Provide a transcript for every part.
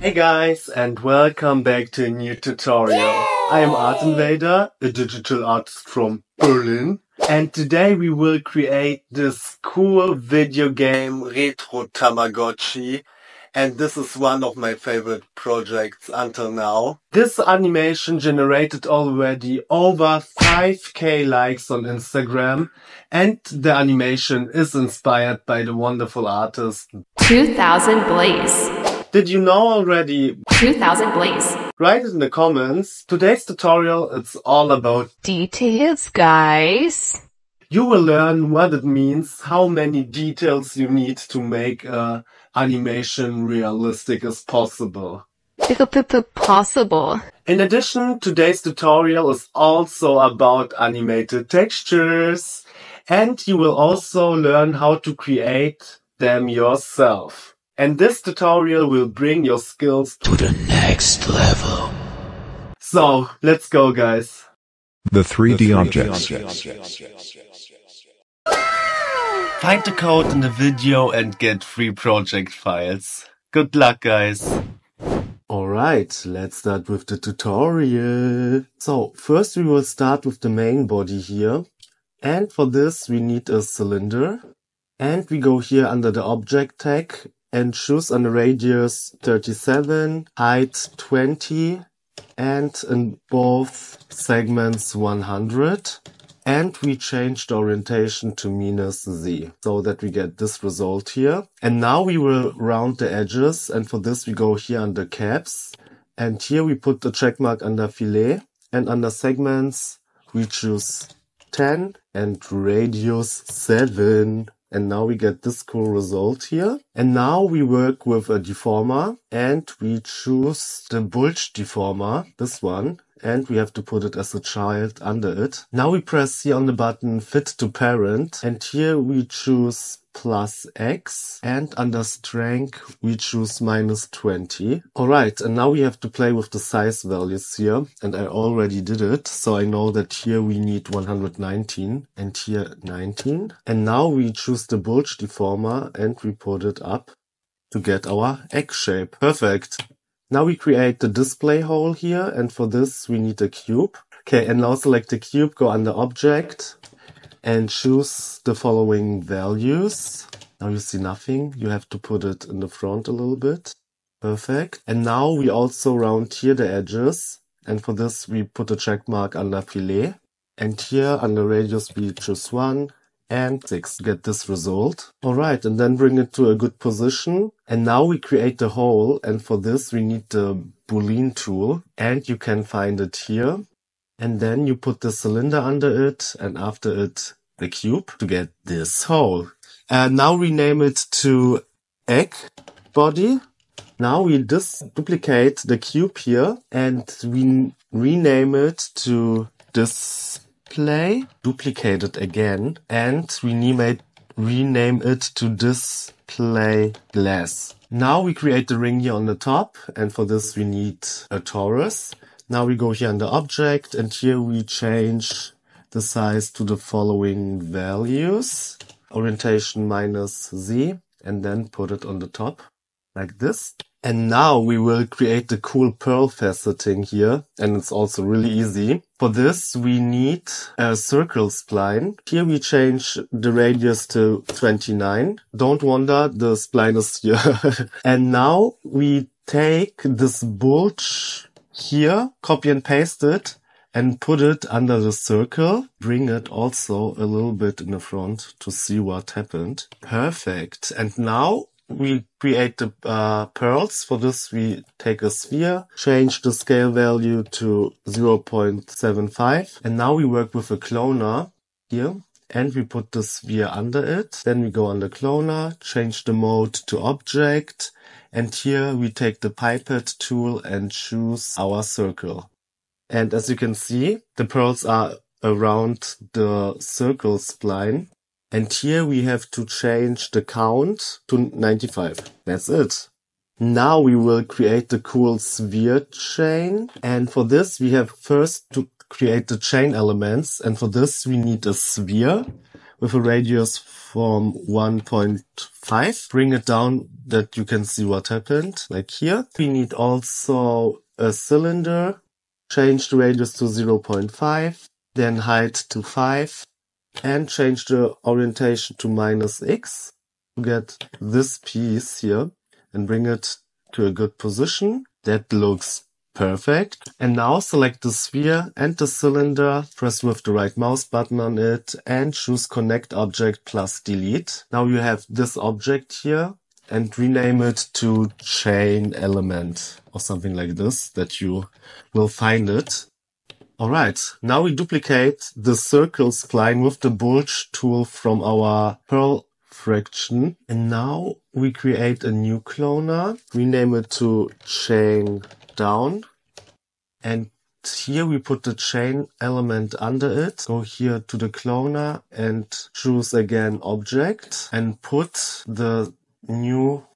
Hey guys, and welcome back to a new tutorial. I am Artinvader, a digital artist from Berlin, and today we will create this cool video game Retro Tamagotchi, and this is one of my favorite projects until now. This animation generated already over 5k likes on Instagram, and the animation is inspired by the wonderful artist 2000BLAZE. Did you know already? 2000BLAZE. Write it in the comments. Today's tutorial, it's all about details, guys. You will learn what it means, how many details you need to make a animation realistic as possible. Possible. In addition, today's tutorial is also about animated textures, and you will also learn how to create them yourself. And this tutorial will bring your skills to the next level. So, let's go, guys. The 3D objects. Find the code in the video and get free project files. Good luck, guys. Alright, let's start with the tutorial. So, first we will start with the main body here. And for this we need a cylinder. And we go here under the object tag and choose on the radius 37, height 20, and in both segments 100. And we change the orientation to -z, so that we get this result here. And now we will round the edges, and for this we go here under caps. And here we put the check mark under fillet, and under segments we choose 10 and radius 7. And now we get this cool result here. And now we work with a deformer and we choose the bulge deformer, this one, and we have to put it as a child under it. Now we press here on the button fit to parent, and here we choose +X, and under strength we choose -20. Alright, and now we have to play with the size values here, and I already did it, so I know that here we need 119 and here 19. And now we choose the bulge deformer and we put it up to get our egg shape. Perfect. Now we create the display hole here, and for this we need a cube. Okay, and now select the cube, go under object, and choose the following values. Now you see nothing. You have to put it in the front a little bit. Perfect. And now we also round here the edges. And for this we put a check mark under fillet. And here under radius we choose 1 and 6 to get this result. Alright, and then bring it to a good position. And now we create the hole. And for this we need the Boolean tool. And you can find it here. And then you put the cylinder under it, and after it, the cube to get this hole. And now rename it to egg body. Now we duplicate the cube here, and we rename it to display. Duplicate it again, and rename it to display glass. Now we create the ring here on the top, and for this we need a torus. Now we go here under object, and here we change the size to the following values. Orientation -z, and then put it on the top, like this. And now we will create the cool pearl faceting here, and it's also really easy. For this we need a circle spline. Here we change the radius to 29. Don't wonder, the spline is here. And now we take this bulge here, copy and paste it, and put it under the circle. Bring it also a little bit in the front to see what happened. Perfect. And now we create the pearls. For this we take a sphere, change the scale value to 0.75. And now we work with a cloner here. And we put the sphere under it. Then we go under cloner, change the mode to object. And here we take the pipette tool and choose our circle. And as you can see, the pearls are around the circle spline. And here we have to change the count to 95. That's it. Now we will create the cool sphere chain. And for this we have first to create the chain elements. And for this we need a sphere with a radius from 1.5 0.5. Bring it down that you can see what happened, like here. We need also a cylinder. Change the radius to 0.5, then height to 5, and change the orientation to -x to get this piece here and bring it to a good position. That looks perfect. And now select the sphere and the cylinder, press with the right mouse button on it and choose Connect Object plus Delete. Now you have this object here and rename it to Chain Element or something like this that you will find it. Alright, now we duplicate the circle spline with the bulge tool from our Pearl fraction. And now we create a new cloner, rename it to Chain Down. And here we put the chain element under it. Go here to the cloner and choose again Object and put the new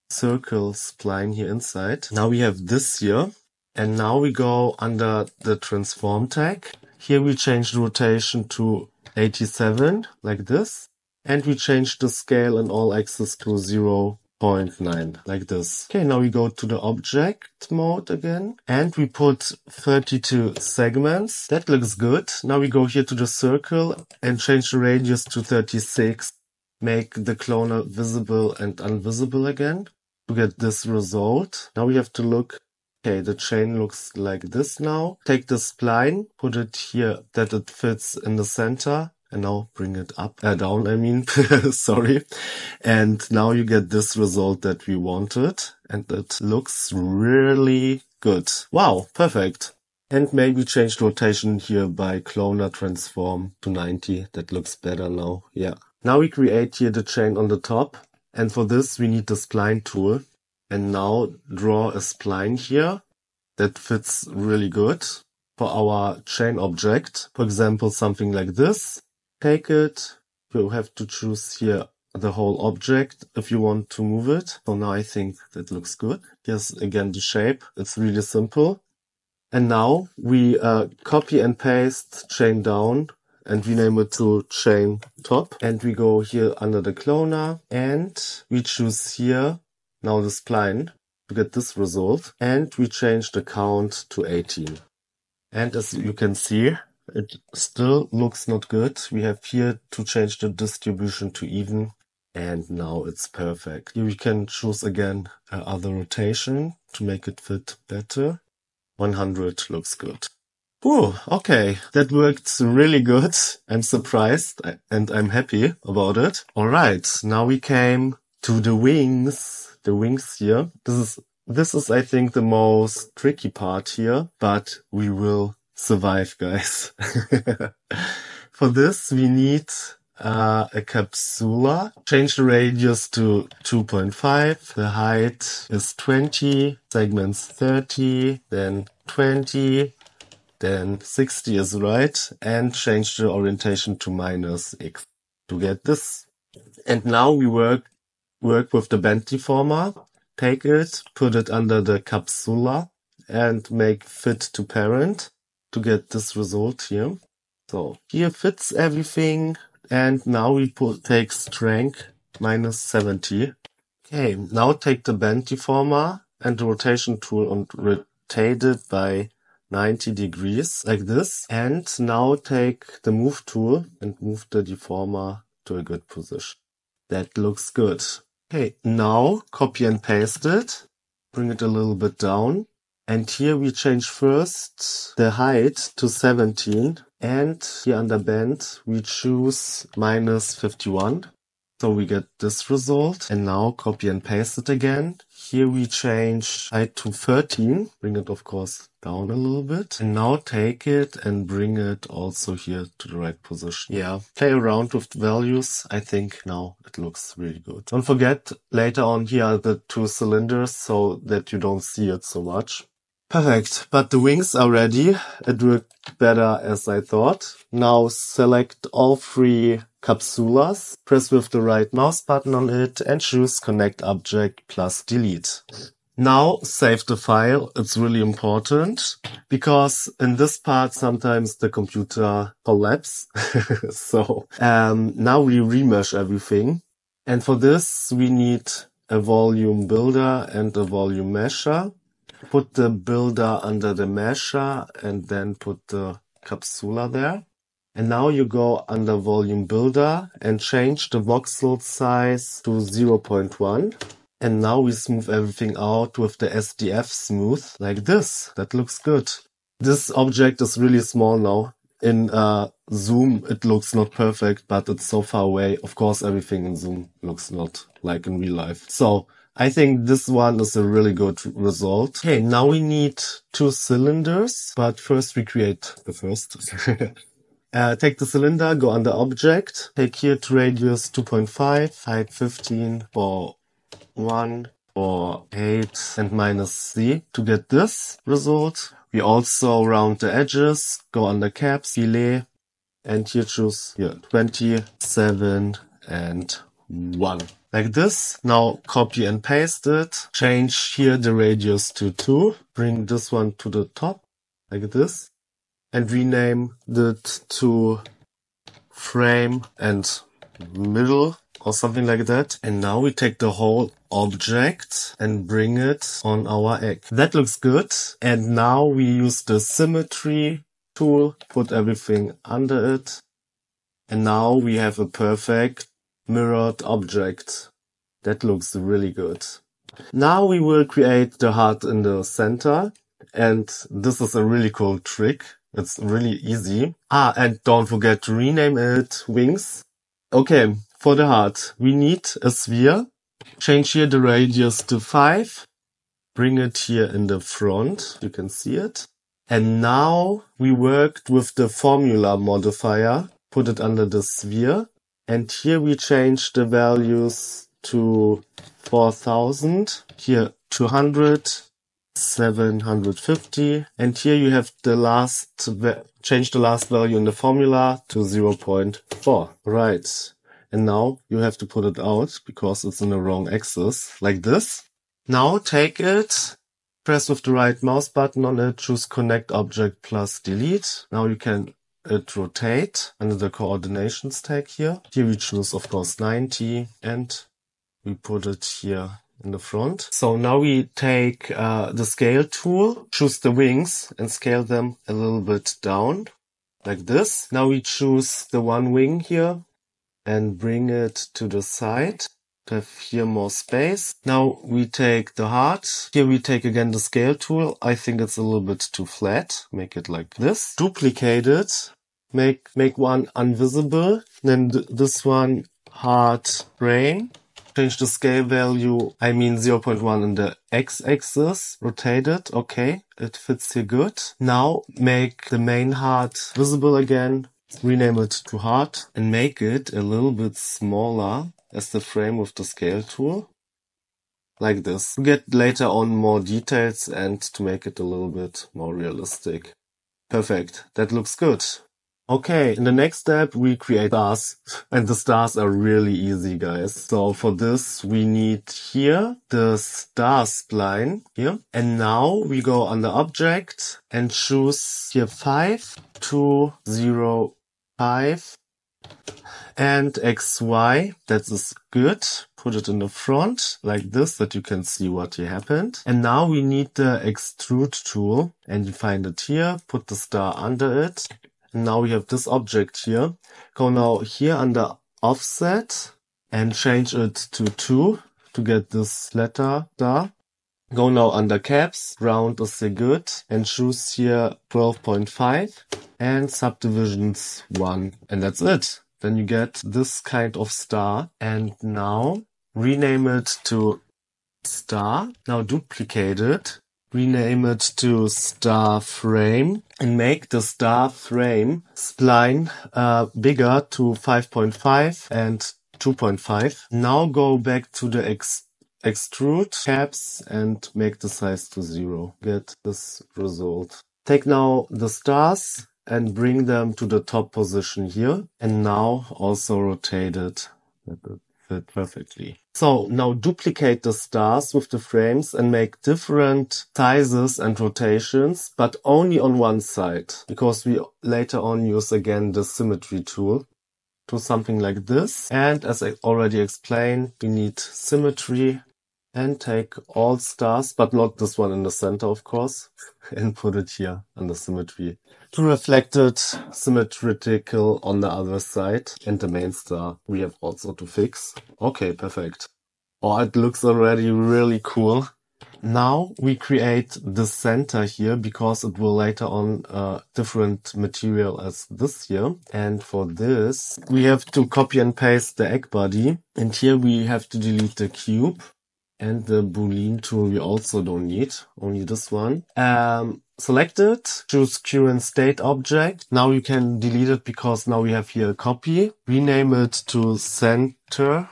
circle spline here inside. Now we have this here. And now we go under the transform tag. Here we change the rotation to 87, like this. And we change the scale in all axes to 0.9, like this. Okay, now we go to the object mode again. And we put 32 segments. That looks good. Now we go here to the circle and change the radius to 36. Make the cloner visible and invisible again to get this result. Now we have to look. Okay, the chain looks like this now. Take the spline, put it here that it fits in the center. And now bring it up, down, I mean, sorry. And now you get this result that we wanted. And it looks really good. Wow, perfect. And maybe change the rotation here by cloner transform to 90. That looks better now, yeah. Now we create here the chain on the top. And for this we need the spline tool. And now draw a spline here that fits really good for our chain object. For example, something like this. Take it. You have to choose here the whole object if you want to move it. So now I think that looks good. Here's again the shape. It's really simple. And now we copy and paste chain down and rename it to chain top. And we go here under the cloner and we choose here now the spline to get this result, and we change the count to 18. And as you can see, it still looks not good. We have here to change the distribution to even, and now it's perfect. Here we can choose again other rotation to make it fit better. 100 looks good. Ooh, okay, that worked really good. I'm surprised and I'm happy about it. Alright, now we came to the wings. The wings here. This is I think the most tricky part here, but we will survive, guys. For this we need a capsula. Change the radius to 2.5. The height is 20, segments 30, then 20, then 60 is right, and change the orientation to -x to get this. And now we work with the bend deformer, take it, put it under the capsula and make fit to parent to get this result here. So here fits everything and now we take strength -70. Okay, now take the bend deformer and the rotation tool and rotate it by 90 degrees like this. And now take the move tool and move the deformer to a good position. That looks good. Okay, now copy and paste it, bring it a little bit down, and here we change first the height to 17, and here under bend we choose -51, so we get this result, and now copy and paste it again. Here we change height to 13, bring it of course down a little bit, and now take it and bring it also here to the right position. Yeah, play around with the values. I think now it looks really good. Don't forget, later on here are the two cylinders so that you don't see it so much. Perfect, but the wings are ready. It worked better as I thought. Now select all three capsulas, press with the right mouse button on it and choose Connect Object plus Delete. Now save the file. It's really important because in this part sometimes the computer collapses. So now we remesh everything. And for this, we need a volume builder and a volume mesher. Put the builder under the mesher and then put the capsula there. And now you go under volume builder and change the voxel size to 0.1. And now we smooth everything out with the SDF smooth like this. That looks good. This object is really small now. In zoom, it looks not perfect, but it's so far away. Of course, everything in zoom looks not like in real life. So I think this one is a really good result. Okay, now we need 2 cylinders, but first we create the first. Take the cylinder, go under object, take here to radius 2.5, height 15 for 1 or 8 and minus C to get this result. We also round the edges, go under caps, delay, and here choose 27 and 1. Like this. Now copy and paste it. Change here the radius to 2. Bring this one to the top, like this. And rename it to frame and middle or something like that. And now we take the whole object and bring it on our egg. That looks good. And now we use the symmetry tool, put everything under it. And now we have a perfect mirrored object. That looks really good. Now we will create the heart in the center. And this is a really cool trick. It's really easy. And don't forget to rename it wings. Okay, for the heart, we need a sphere. Change here the radius to 5. Bring it here in the front. You can see it. And now we worked with the formula modifier. Put it under the sphere. And here we change the values to 4000. Here 200. 750. And here you have the last, change the last value in the formula to 0.4. Right. And now you have to put it out because it's in the wrong axis, like this. Now take it, press with the right mouse button on it, choose connect object plus delete. Now you can rotate under the coordinations tag here. Here we choose, of course, 90 and we put it here in the front. So now we take the scale tool, choose the wings and scale them a little bit down like this. Now we choose the one wing here and bring it to the side to have here more space. Now we take the heart. Here we take again the scale tool. I think it's a little bit too flat. Make it like this. Duplicate it. Make one invisible. Then this one heart frame. Change the scale value, 0.1 in the x-axis, rotate it, okay, it fits here good. Now make the main heart visible again, rename it to heart, and make it a little bit smaller as the frame with the scale tool, like this. To get later on more details and to make it a little bit more realistic. Perfect, that looks good. Okay, in the next step, we create stars. And the stars are really easy, guys. So for this, we need here the star spline here. And now we go under object and choose here 5, 2, 0, 5. And XY, that is good. Put it in the front like this, that you can see what here happened. And now we need the extrude tool. And you find it here, put the star under it. And now we have this object here. Go now here under offset and change it to 2 to get this letter star. Go now under caps, round is here good, and choose here 12.5 and subdivisions 1. And that's it. Then you get this kind of star. And now rename it to star. Now duplicate it. Rename it to star frame and make the star frame spline bigger to 5.5 and 2.5. Now go back to the extrude caps and make the size to 0. Get this result. Take now the stars and bring them to the top position here. And now also rotate it. Fit perfectly. So now duplicate the stars with the frames and make different sizes and rotations, but only on one side, because we later on use again the symmetry tool. to something like this. And as I already explained, we need symmetry and take all stars, but not this one in the center, of course, and put it here under symmetry to reflect it symmetrical on the other side. And the main star we have also to fix. Okay, perfect. Oh, it looks already really cool. Now we create the center here because it will later on different material as this here. And for this, we have to copy and paste the egg body. And here we have to delete the cube. And the Boolean tool we also don't need, only this one. Select it, choose current state object. Now you can delete it because now we have here a copy. Rename it to center.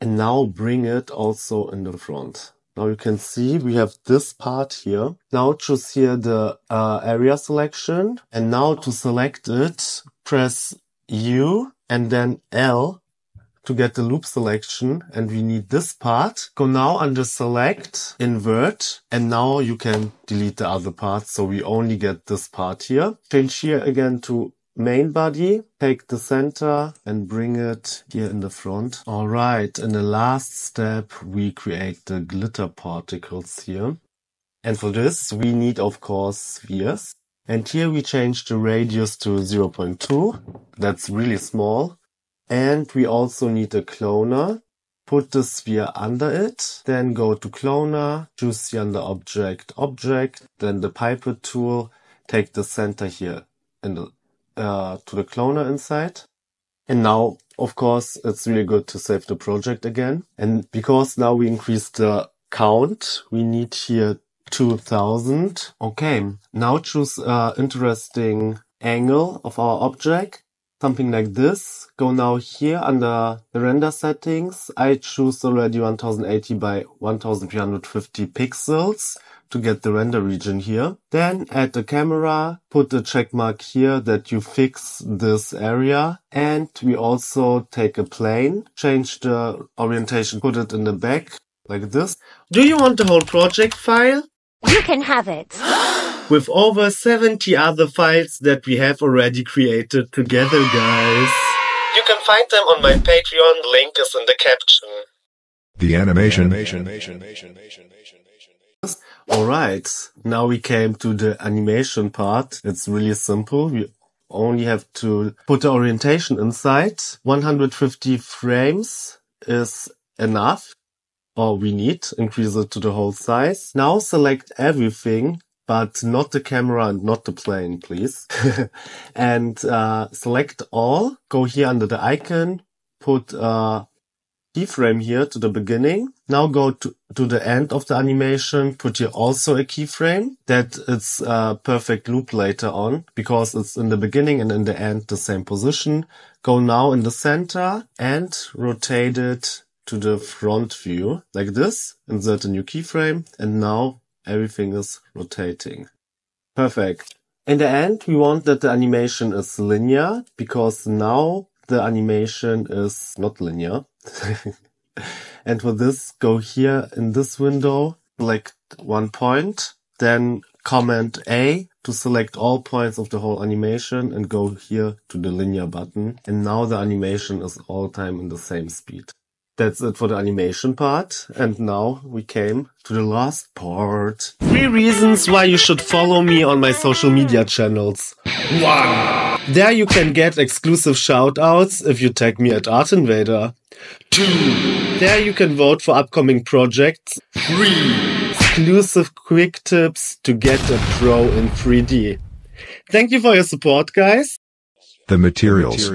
And now bring it also in the front. Now you can see we have this part here. Now choose here the area selection. And now to select it, press U and then L to get the loop selection. And we need this part. Go now under select, invert. And now you can delete the other parts. So we only get this part here. Change here again to main body, take the center and bring it here in the front. Alright, in the last step we create the glitter particles here. And for this we need of course spheres. And here we change the radius to 0.2. That's really small. And we also need a cloner. Put the sphere under it. Then go to cloner, choose here under object, then the pipette tool, take the center here in the to the cloner inside. And now, of course, it's really good to save the project again. And because now we increase the count, we need here 2000. Okay, now choose interesting angle of our object. Something like this. Go now here under the render settings. I choose already 1080 by 1350 pixels. To get the render region here. Then add the camera, put a check mark here that you fix this area. And we also take a plane, change the orientation, put it in the back like this. Do you want the whole project file? You can have it. With over 70 other files that we have already created together, guys. You can find them on my Patreon, link is in the caption. The animation. Alright, now we came to the animation part. It's really simple. We only have to put the orientation inside. 150 frames is enough. Or we need, increase it to the whole size. Now select everything, but not the camera and not the plane, please. And select all. Go here under the icon. Put keyframe here to the beginning. Now go to the end of the animation. Put here also a keyframe. That it's a perfect loop later on because it's in the beginning and in the end the same position. Go now in the center and rotate it to the front view like this. Insert a new keyframe and now everything is rotating. Perfect. In the end, we want that the animation is linear because now the animation is not linear. And for this, go here in this window, select one point, then Command A to select all points of the whole animation and go here to the linear button. And now the animation is all time in the same speed. That's it for the animation part. And now we came to the last part. 3 reasons why you should follow me on my social media channels. 1. There you can get exclusive shoutouts if you tag me at Artinvader. 2. There you can vote for upcoming projects. 3. Exclusive quick tips to get a pro in 3D. Thank you for your support, guys. The materials.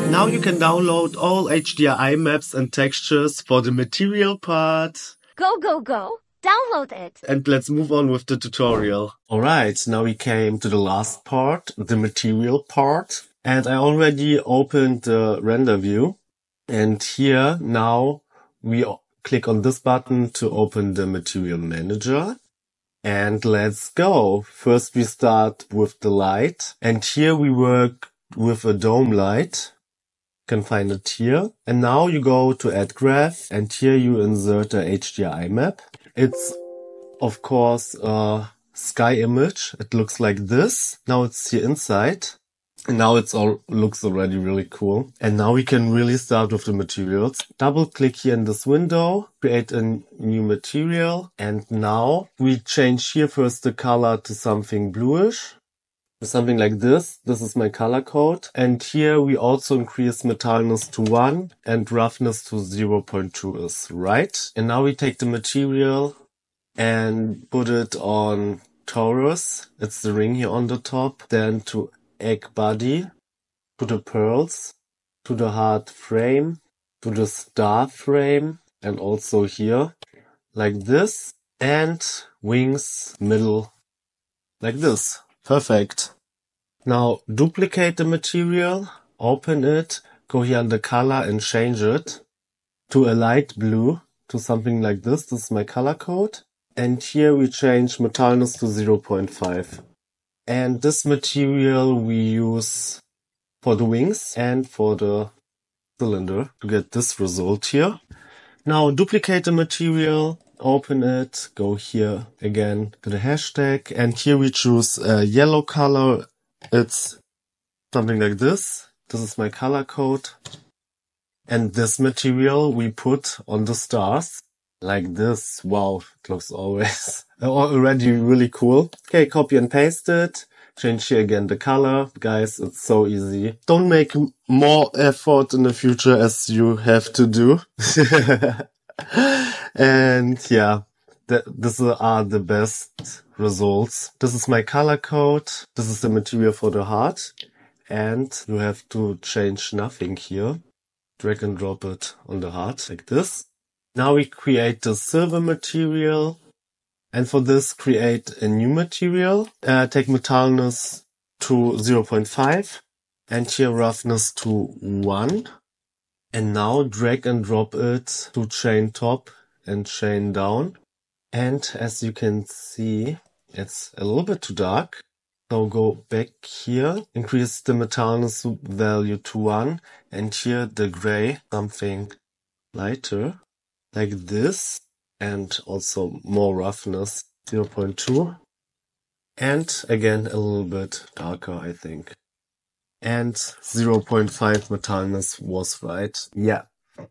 Now you can download all HDRI maps and textures for the material part. Go, go, go. Download it. And let's move on with the tutorial. Alright, now we came to the last part, the material part. And I already opened the render view. And here now we click on this button to open the material manager. And let's go. First we start with the light. And here we work with a dome light. You can find it here. And now you go to add graph and here you insert a HDRI map. It's of course a sky image. It looks like this. Now it's here inside. And now it's all looks already really cool. And now we can really start with the materials. Double click here in this window, create a new material. And now we change here first the color to something bluish. Something like this. This is my color code. And here we also increase metalness to 1 and roughness to 0.2 is right. And now we take the material and put it on torus. It's the ring here on the top. Then to egg body, to the pearls, to the heart frame, to the star frame, and also here, like this. And wings middle, like this. Perfect. Now duplicate the material, open it, go here under color and change it to a light blue, to something like this. This is my color code. And here we change metalness to 0.5. And this material we use for the wings and for the cylinder to get this result here. Now duplicate the material. Open it, go here again to the hashtag, and here we choose a yellow color. It's something like this. This is my color code. And this material we put on the stars like this. Wow, it looks already really cool. Okay, copy and paste it. Change here again the color. Guys, it's so easy. Don't make more effort in the future as you have to do. And yeah, these are the best results. This is my color code. This is the material for the heart. And you have to change nothing here. Drag and drop it on the heart like this. Now we create the silver material. And for this, create a new material. Take metalness to 0.5. And here roughness to 1. And now drag and drop it to chain top and chain down. And as you can see, it's a little bit too dark. So go back here, increase the metalness value to 1. And here the gray, something lighter, like this. And also more roughness, 0.2. And again, a little bit darker, I think. And 0.5 metalness was right. Yeah,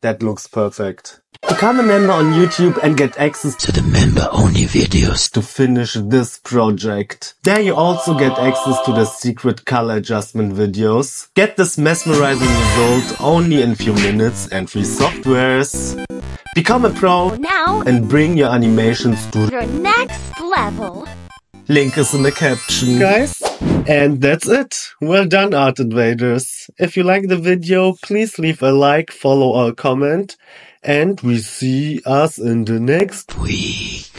that looks perfect. Become a member on YouTube and get access To the member-only videos. to finish this project. There you also get access to the secret color adjustment videos. Get this mesmerizing result only in few minutes and free softwares. Become a pro Now, and bring your animations to your next level. link is in the caption, guys. And that's it. Well done, Artinvaders. If you like the video, please leave a like, follow or comment. And we see us in the next Week.